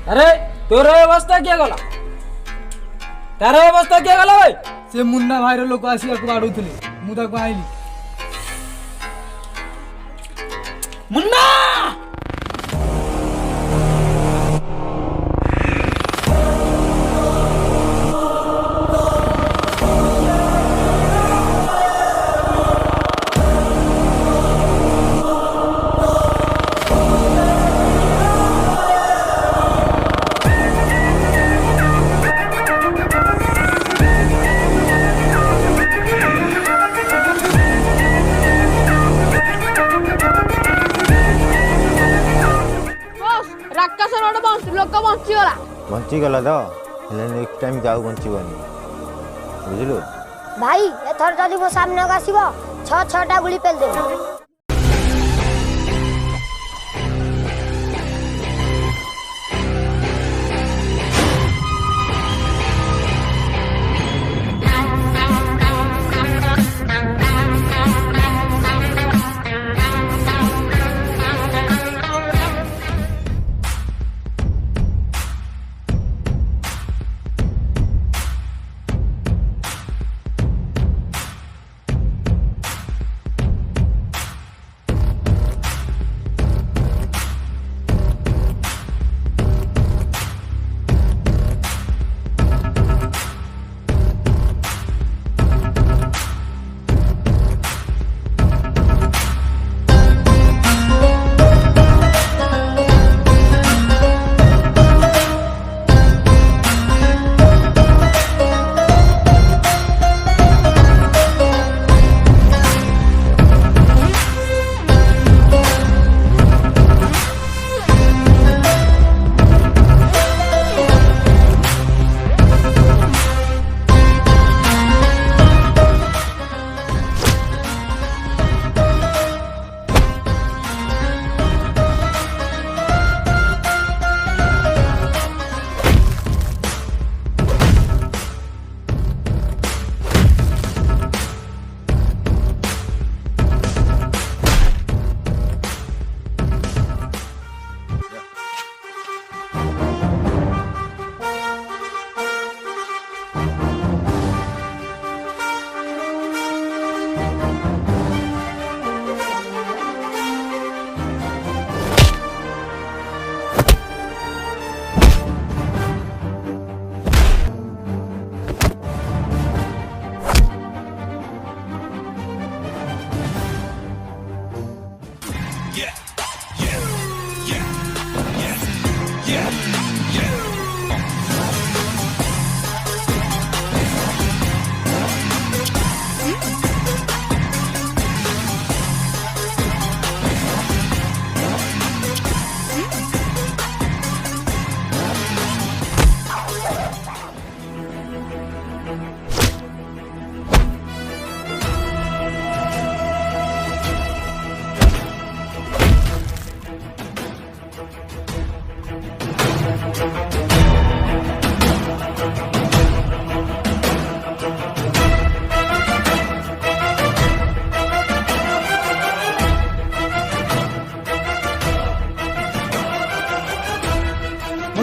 अरे तोर अवस्था क्या गला तार अवस्था क्या गला भाई से मुन्ना भाईर लोक आसी बाड़ुले मु आईली मुन्ना बंचीगला तो नेक्स्ट टाइम जाऊ बंचीबनी बुझलु भाई एथर जदि वो सामने आसीबो 6-6टा गुली पेल देबो।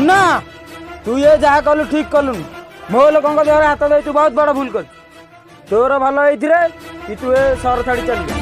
मुन्ना तू ये जहाँ कलु ठीक कलु मो लोक देहर हाथ दे तू बहुत बड़ भूल कर तोर भल कि तू ए सहर छाड़ी चल